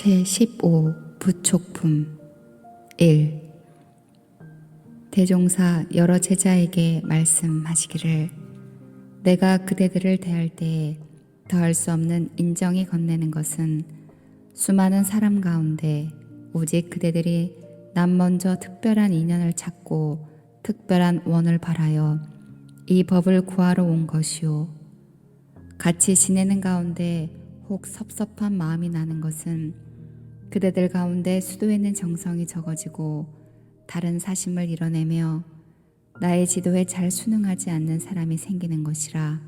제15 부촉품 1. 대종사 여러 제자에게 말씀하시기를 내가 그대들을 대할 때에 더할 수 없는 인정이 건네는 것은 수많은 사람 가운데 오직 그대들이 남 먼저 특별한 인연을 찾고 특별한 원을 바라여 이 법을 구하러 온 것이요. 같이 지내는 가운데 혹 섭섭한 마음이 나는 것은 그대들 가운데 수도에는 정성이 적어지고 다른 사심을 이뤄내며 나의 지도에 잘 순응하지 않는 사람이 생기는 것이라.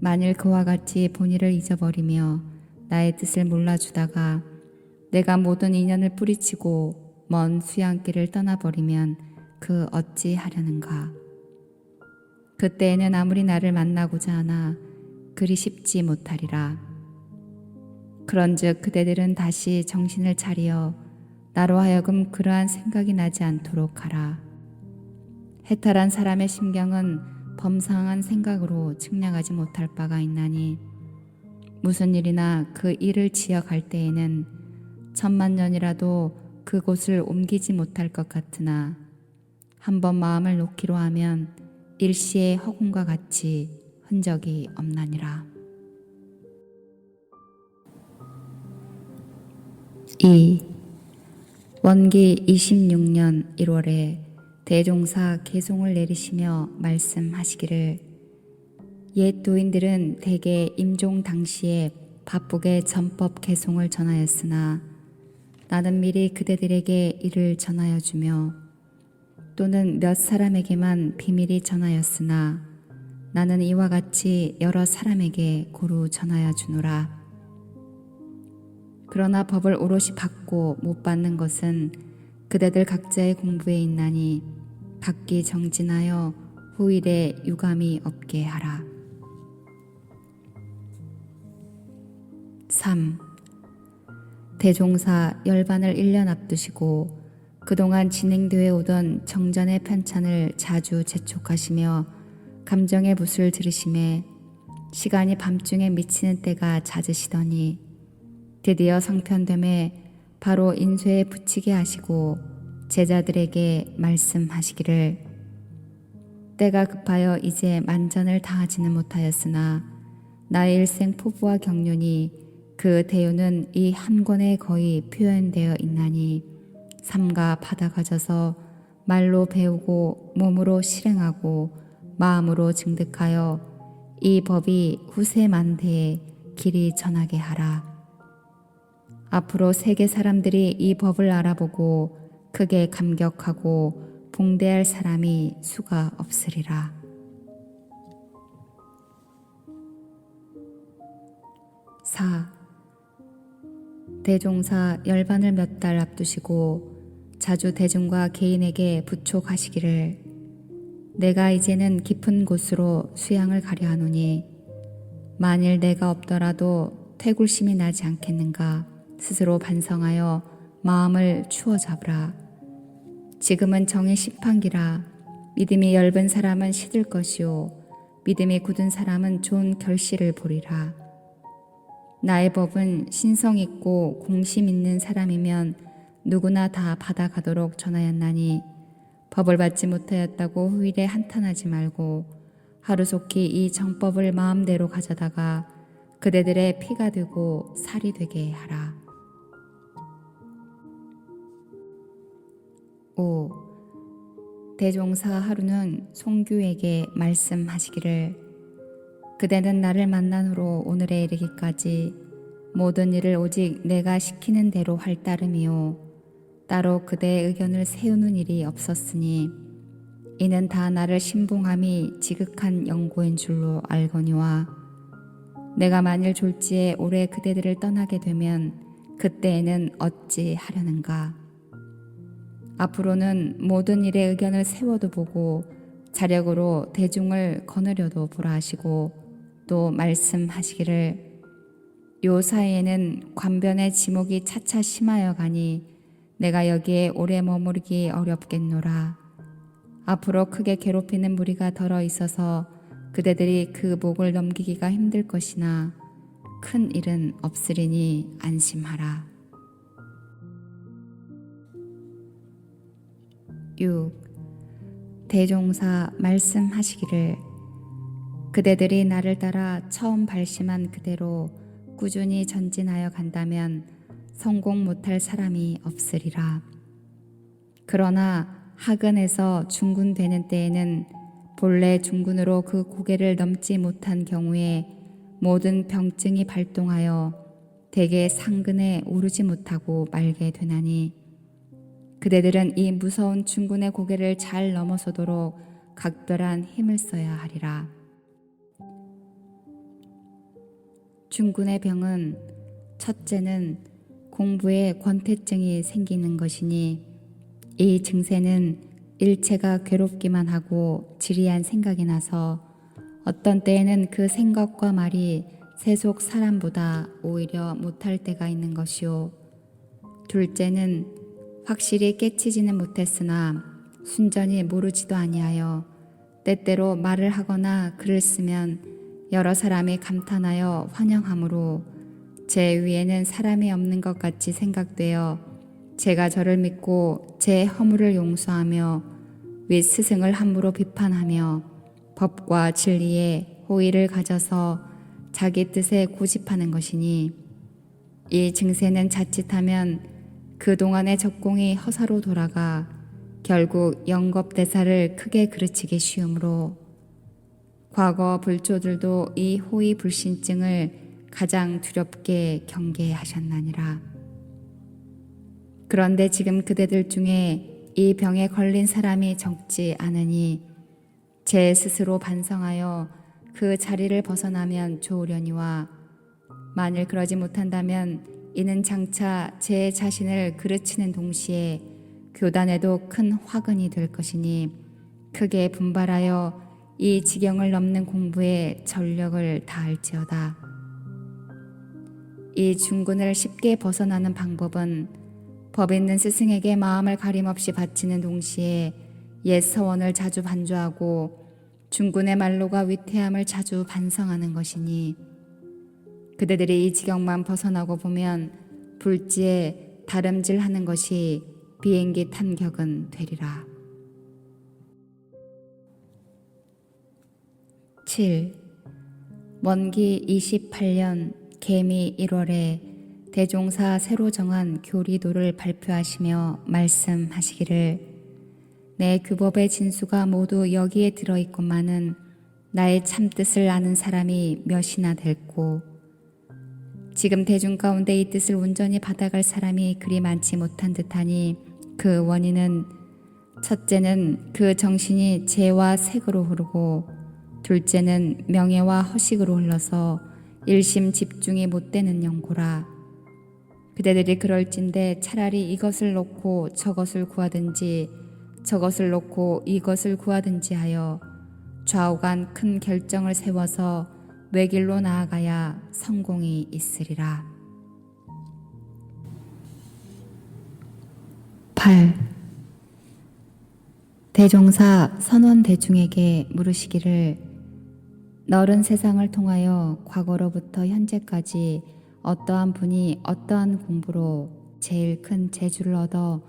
만일 그와 같이 본의를 잊어버리며 나의 뜻을 몰라주다가 내가 모든 인연을 뿌리치고 먼 수양길을 떠나버리면 그 어찌 하려는가. 그때에는 아무리 나를 만나고자 하나 그리 쉽지 못하리라. 그런즉 그대들은 다시 정신을 차리어 나로 하여금 그러한 생각이 나지 않도록 하라. 해탈한 사람의 심경은 범상한 생각으로 측량하지 못할 바가 있나니 무슨 일이나 그 일을 지어 갈 때에는 10,000년이라도 그곳을 옮기지 못할 것 같으나 한번 마음을 놓기로 하면 일시의 허공과 같이 흔적이 없나니라. 2. 원기 26년 1월에 대종사 개송을 내리시며 말씀하시기를 옛 도인들은 대개 임종 당시에 바쁘게 전법 개송을 전하였으나 나는 미리 그대들에게 이를 전하여 주며 또는 몇 사람에게만 비밀히 전하였으나 나는 이와 같이 여러 사람에게 고루 전하여 주노라. 그러나 법을 오롯이 받고 못 받는 것은 그대들 각자의 공부에 있나니 각기 정진하여 후일에 유감이 없게 하라. 3. 대종사 열반을 1년 앞두시고 그동안 진행되어 오던 정전의 편찬을 자주 재촉하시며 감정의 붓을 들으심에 시간이 밤중에 미치는 때가 잦으시더니 드디어 성편됨에 바로 인쇄에 붙이게 하시고 제자들에게 말씀하시기를 때가 급하여 이제 만전을 다하지는 못하였으나 나의 일생 포부와 경륜이 그 대요는 이 한 권에 거의 표현되어 있나니 삼가 받아가져서 말로 배우고 몸으로 실행하고 마음으로 증득하여 이 법이 후세 만대에 길이 전하게 하라. 앞으로 세계 사람들이 이 법을 알아보고 크게 감격하고 봉대할 사람이 수가 없으리라. 4. 대종사 열반을 몇 달 앞두시고 자주 대중과 개인에게 부촉하시기를 내가 이제는 깊은 곳으로 수양을 가려 하노니 만일 내가 없더라도 퇴굴심이 나지 않겠는가 스스로 반성하여 마음을 추워 잡으라. 지금은 정의 심판기라. 믿음이 엷은 사람은 시들 것이요 믿음이 굳은 사람은 좋은 결실을 보리라. 나의 법은 신성 있고 공심 있는 사람이면 누구나 다 받아가도록 전하였나니 법을 받지 못하였다고 후일에 한탄하지 말고 하루속히 이 정법을 마음대로 가져다가 그대들의 피가 되고 살이 되게 하라. 5. 대종사 하루는 송규에게 말씀하시기를 그대는 나를 만난 후로 오늘에 이르기까지 모든 일을 오직 내가 시키는 대로 할 따름이요 따로 그대의 의견을 세우는 일이 없었으니 이는 다 나를 신봉함이 지극한 영고인 줄로 알거니와 내가 만일 졸지에 올해 그대들을 떠나게 되면 그때에는 어찌 하려는가. 앞으로는 모든 일의 의견을 세워도 보고 자력으로 대중을 거느려도 보라 하시고 또 말씀하시기를 요 사이에는 관변의 지목이 차차 심하여 가니 내가 여기에 오래 머무르기 어렵겠노라. 앞으로 크게 괴롭히는 무리가 덜어 있어서 그대들이 그 목을 넘기기가 힘들 것이나 큰 일은 없으리니 안심하라. 6. 대종사 말씀하시기를 그대들이 나를 따라 처음 발심한 그대로 꾸준히 전진하여 간다면 성공 못할 사람이 없으리라. 그러나 하근에서 중군되는 때에는 본래 중군으로 그 고개를 넘지 못한 경우에 모든 병증이 발동하여 대개 상근에 오르지 못하고 말게 되나니 그대들은 이 무서운 중군의 고개를 잘 넘어서도록 각별한 힘을 써야 하리라. 중군의 병은 첫째는 공부에 권태증이 생기는 것이니 이 증세는 일체가 괴롭기만 하고 지리한 생각이 나서 어떤 때에는 그 생각과 말이 세속 사람보다 오히려 못할 때가 있는 것이요. 둘째는 확실히 깨치지는 못했으나 순전히 모르지도 아니하여 때때로 말을 하거나 글을 쓰면 여러 사람이 감탄하여 환영하므로 제 위에는 사람이 없는 것 같이 생각되어 제가 저를 믿고 제 허물을 용서하며 윗 스승을 함부로 비판하며 법과 진리에 호의를 가져서 자기 뜻에 고집하는 것이니 이 증세는 자칫하면 그동안의 적공이 허사로 돌아가 결국 영겁대사를 크게 그르치기 쉬우므로 과거 불조들도 이 호의 불신증을 가장 두렵게 경계하셨나니라. 그런데 지금 그대들 중에 이 병에 걸린 사람이 적지 않으니 제 스스로 반성하여 그 자리를 벗어나면 좋으려니와 만일 그러지 못한다면 이는 장차 제 자신을 그르치는 동시에 교단에도 큰 화근이 될 것이니 크게 분발하여 이 지경을 넘는 공부에 전력을 다할지어다. 이 중군을 쉽게 벗어나는 방법은 법 있는 스승에게 마음을 가림없이 바치는 동시에 옛 서원을 자주 반주하고 중군의 말로가 위태함을 자주 반성하는 것이니 그대들이 이 지경만 벗어나고 보면 불지에 다름질하는 것이 비행기 탄격은 되리라. 7. 원기 28년 개미 1월에 대종사 새로 정한 교리도를 발표하시며 말씀하시기를 내 규법의 진수가 모두 여기에 들어있건만은 나의 참뜻을 아는 사람이 몇이나 될꼬 지금 대중 가운데 이 뜻을 온전히 받아갈 사람이 그리 많지 못한 듯하니 그 원인은 첫째는 그 정신이 재와 색으로 흐르고 둘째는 명예와 허식으로 흘러서 일심 집중이 못 되는 연고라. 그대들이 그럴진대 차라리 이것을 놓고 저것을 구하든지 저것을 놓고 이것을 구하든지 하여 좌우간 큰 결정을 세워서 외길로 나아가야 성공이 있으리라. 8. 대종사 선원대중에게 물으시기를 너른 세상을 통하여 과거로부터 현재까지 어떠한 분이 어떠한 공부로 제일 큰 재주를 얻어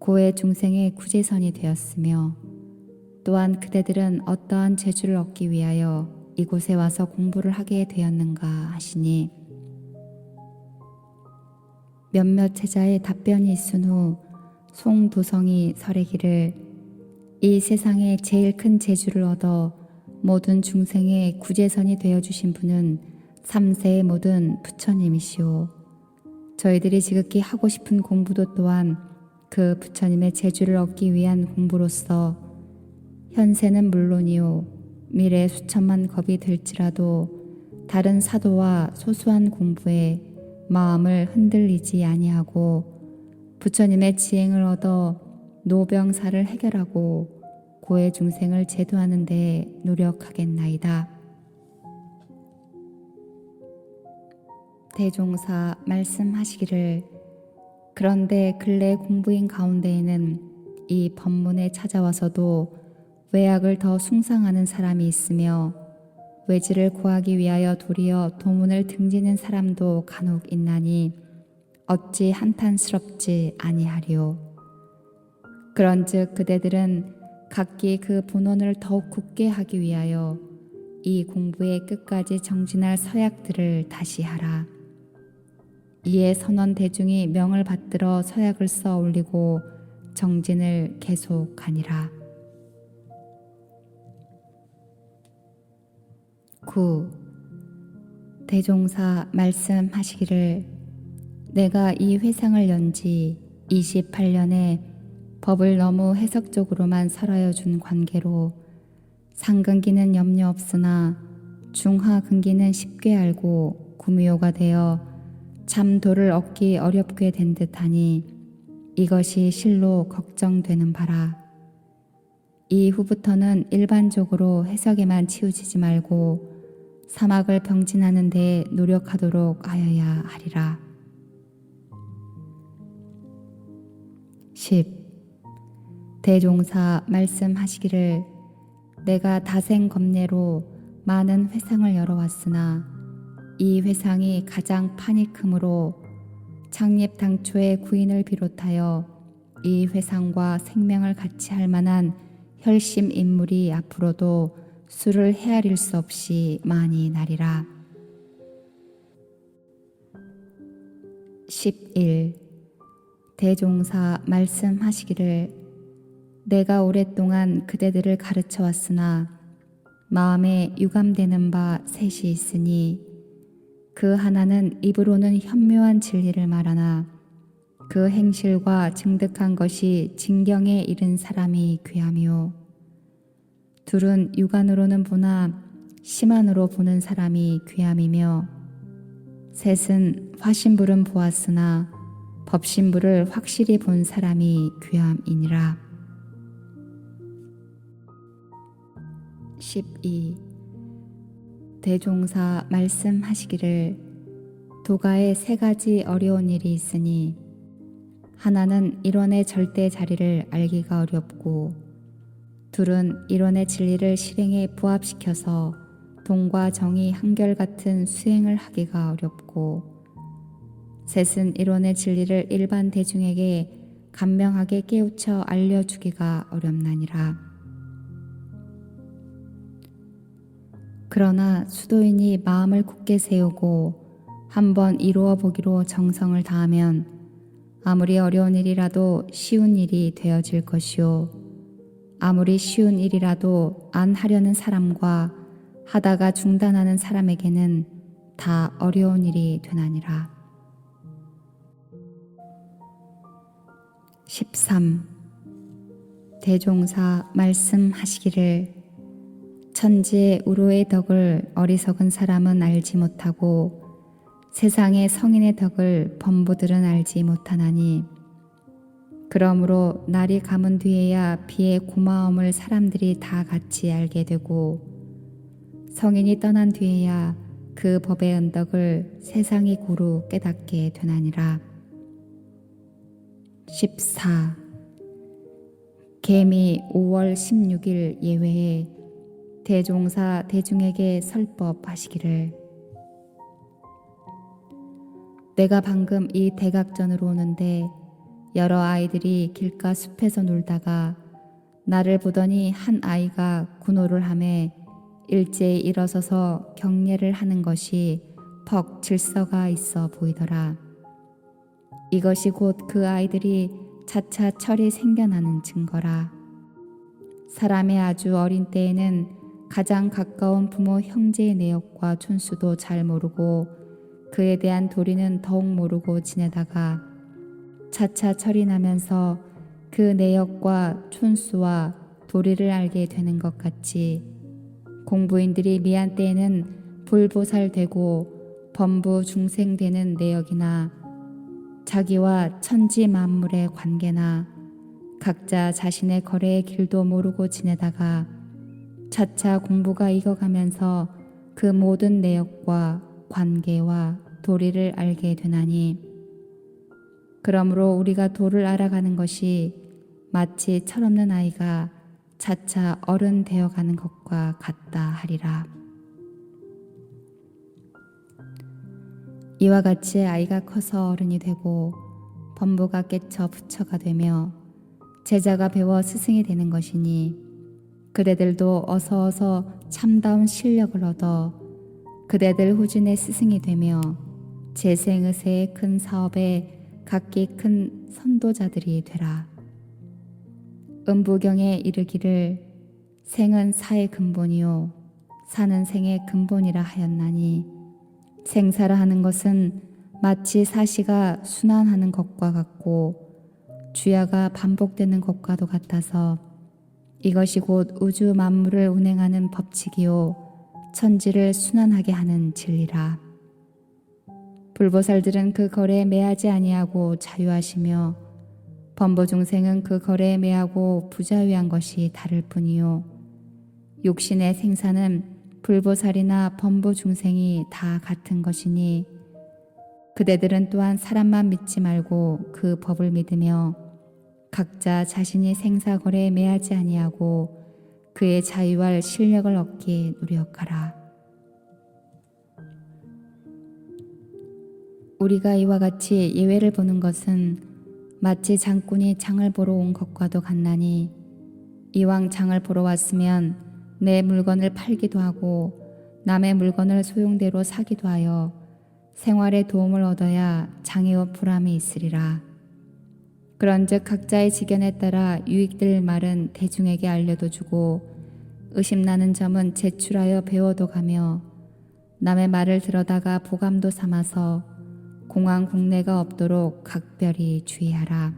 고해 중생의 구제선이 되었으며 또한 그대들은 어떠한 재주를 얻기 위하여 이곳에 와서 공부를 하게 되었는가 하시니 몇몇 제자의 답변이 있은 후 송도성이 설하기를 이 세상에 제일 큰 재주를 얻어 모든 중생의 구제선이 되어주신 분은 3세의 모든 부처님이시오. 저희들이 지극히 하고 싶은 공부도 또한 그 부처님의 재주를 얻기 위한 공부로서 현세는 물론이요 미래 수천만 겁이 될지라도 다른 사도와 소소한 공부에 마음을 흔들리지 아니하고 부처님의 지행을 얻어 노병사를 해결하고 고해 중생을 제도하는 데 노력하겠나이다. 대종사 말씀하시기를 그런데 근래 공부인 가운데에는 이 법문에 찾아와서도 외악을 더 숭상하는 사람이 있으며 외지를 구하기 위하여 도리어 도문을 등지는 사람도 간혹 있나니 어찌 한탄스럽지 아니하리요. 그런즉 그대들은 각기 그 본원을 더욱 굳게 하기 위하여 이 공부에 끝까지 정진할 서약들을 다시 하라. 이에 선원 대중이 명을 받들어 서약을 써 올리고 정진을 계속하니라. 9. 대종사 말씀하시기를 내가 이 회상을 연지 28년에 법을 너무 해석적으로만 설하여 준 관계로 상근기는 염려 없으나 중하근기는 쉽게 알고 구미호가 되어 참 도를 얻기 어렵게 된 듯하니 이것이 실로 걱정되는 바라. 이후부터는 일반적으로 해석에만 치우치지 말고 사막을 병진하는 데 노력하도록 하여야 하리라. 10. 대종사 말씀하시기를 내가 다생검례로 많은 회상을 열어왔으나 이 회상이 가장 판이 크므로 창립 당초의 구인을 비롯하여 이 회상과 생명을 같이 할 만한 혈심 인물이 앞으로도 수를 헤아릴 수 없이 많이 나리라. 11. 대종사 말씀하시기를 내가 오랫동안 그대들을 가르쳐 왔으나 마음에 유감되는 바 셋이 있으니 그 하나는 입으로는 현묘한 진리를 말하나 그 행실과 증득한 것이 진경에 이른 사람이 귀하며 둘은 육안으로는 보나 심안으로 보는 사람이 귀함이며 셋은 화신불은 보았으나 법신불을 확실히 본 사람이 귀함이니라. 12. 대종사 말씀하시기를 도가에 세 가지 어려운 일이 있으니 하나는 일원의 절대 자리를 알기가 어렵고 둘은 일원의 진리를 실행에 부합시켜서 동과 정이 한결같은 수행을 하기가 어렵고 셋은 일원의 진리를 일반 대중에게 간명하게 깨우쳐 알려주기가 어렵나니라. 그러나 수도인이 마음을 굳게 세우고 한번 이루어 보기로 정성을 다하면 아무리 어려운 일이라도 쉬운 일이 되어질 것이요 아무리 쉬운 일이라도 안 하려는 사람과 하다가 중단하는 사람에게는 다 어려운 일이 되나니라. 13. 대종사 말씀하시기를 천지의 우로의 덕을 어리석은 사람은 알지 못하고 세상의 성인의 덕을 범부들은 알지 못하나니 그러므로 날이 감은 뒤에야 비의 고마움을 사람들이 다 같이 알게 되고 성인이 떠난 뒤에야 그 법의 은덕을 세상이 고루 깨닫게 되나니라. 14. 계미 5월 16일 예외에 대종사 대중에게 설법하시기를 내가 방금 이 대각전으로 오는데 여러 아이들이 길가 숲에서 놀다가 나를 보더니 한 아이가 군호를 하매 일제히 일어서서 경례를 하는 것이 퍽 질서가 있어 보이더라. 이것이 곧 그 아이들이 차차 철이 생겨나는 증거라. 사람의 아주 어린 때에는 가장 가까운 부모 형제의 내역과 촌수도 잘 모르고 그에 대한 도리는 더욱 모르고 지내다가 차차 철이 나면서 그 내역과 촌수와 도리를 알게 되는 것 같이 공부인들이 미한 때에는 불보살되고 범부 중생되는 내역이나 자기와 천지 만물의 관계나 각자 자신의 거래의 길도 모르고 지내다가 차차 공부가 익어가면서 그 모든 내역과 관계와 도리를 알게 되나니 그러므로 우리가 도를 알아가는 것이 마치 철없는 아이가 차차 어른 되어가는 것과 같다 하리라. 이와 같이 아이가 커서 어른이 되고 범부가 깨쳐 부처가 되며 제자가 배워 스승이 되는 것이니 그대들도 어서 참다운 실력을 얻어 그대들 후진의 스승이 되며 재생의세의 큰 사업에 각기 큰 선도자들이 되라. 음부경에 이르기를 생은 사의 근본이요 사는 생의 근본이라 하였나니 생사라 하는 것은 마치 사시가 순환하는 것과 같고 주야가 반복되는 것과도 같아서 이것이 곧 우주 만물을 운행하는 법칙이요 천지를 순환하게 하는 진리라. 불보살들은 그 거래에 매하지 아니하고 자유하시며 범보중생은 그 거래에 매하고 부자유한 것이 다를 뿐이요 육신의 생사는 불보살이나 범보중생이 다 같은 것이니 그대들은 또한 사람만 믿지 말고 그 법을 믿으며 각자 자신이 생사거래에 매하지 아니하고 그의 자유할 실력을 얻기에 노력하라. 우리가 이와 같이 예외를 보는 것은 마치 장꾼이 장을 보러 온 것과도 같나니 이왕 장을 보러 왔으면 내 물건을 팔기도 하고 남의 물건을 소용대로 사기도 하여 생활에 도움을 얻어야 장애와 보람이 있으리라. 그런즉 각자의 지견에 따라 유익될 말은 대중에게 알려도 주고 의심나는 점은 제출하여 배워도 가며 남의 말을 들어다가 보감도 삼아서 공황 국내가 없도록 각별히 주의하라.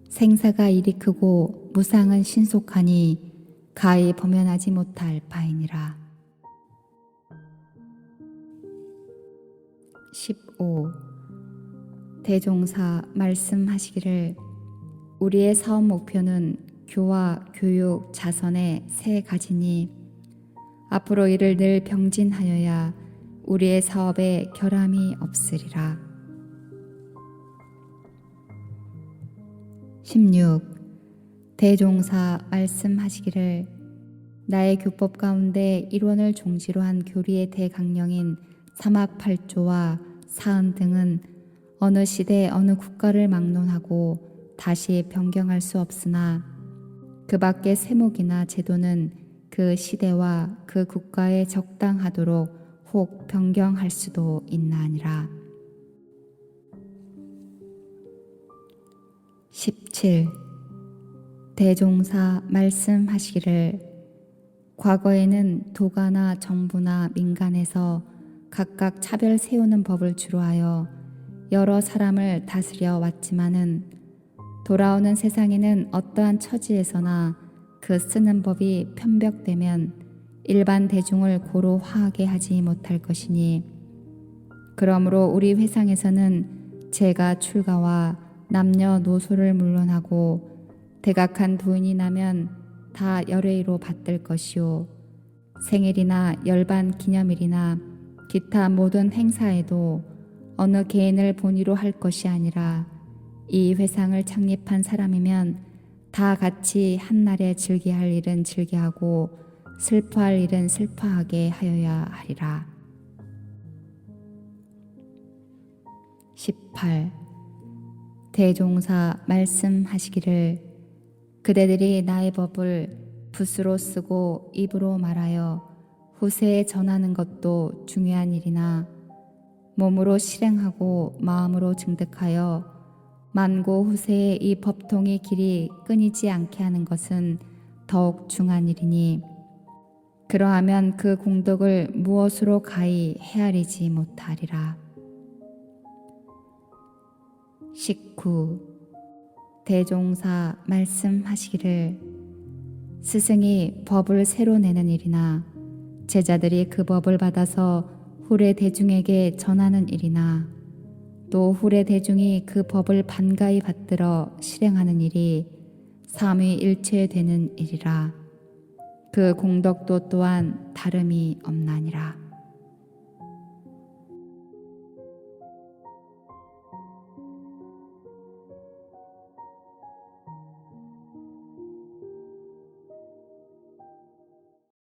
생사가 이리 크고 무상은 신속하니 가히 범연하지 못할 바이니라. 15. 대종사 말씀하시기를 우리의 사업 목표는 교화, 교육, 자선의 세 가지니 앞으로 이를 늘 병진하여야 우리의 사업에 결함이 없으리라. 16. 대종사 말씀하시기를 나의 교법 가운데 일원을 종지로 한 교리의 대강령인 삼합팔조와 사은 등은 어느 시대 어느 국가를 막론하고 다시 변경할 수 없으나 그 밖의 세목이나 제도는 그 시대와 그 국가에 적당하도록 혹 변경할 수도 있나니라. 17. 대종사 말씀하시기를 과거에는 도가나 정부나 민간에서 각각 차별 세우는 법을 주로 하여 여러 사람을 다스려 왔지만은 돌아오는 세상에는 어떠한 처지에서나 그 쓰는 법이 편벽되면 일반 대중을 고로 화하게 하지 못할 것이니 그러므로 우리 회상에서는 재가 출가와 남녀노소를 물론하고 대각한 도인이 나면 다 열애로 받들 것이요 생일이나 열반 기념일이나 기타 모든 행사에도 어느 개인을 본의로 할 것이 아니라 이 회상을 창립한 사람이면 다 같이 한날에 즐기할 일은 즐기하고 슬퍼할 일은 슬퍼하게 하여야 하리라. 18. 대종사 말씀하시기를 그대들이 나의 법을 붓으로 쓰고 입으로 말하여 후세에 전하는 것도 중요한 일이나 몸으로 실행하고 마음으로 증득하여 만고 후세에 이 법통의 길이 끊이지 않게 하는 것은 더욱 중한 일이니 그러하면 그 공덕을 무엇으로 가히 헤아리지 못하리라. 19. 대종사 말씀하시기를 스승이 법을 새로 내는 일이나 제자들이 그 법을 받아서 후래 대중에게 전하는 일이나 또 후래 대중이 그 법을 반가이 받들어 실행하는 일이 삼위일체되는 일이라. 그 공덕도 또한 다름이 없나니라.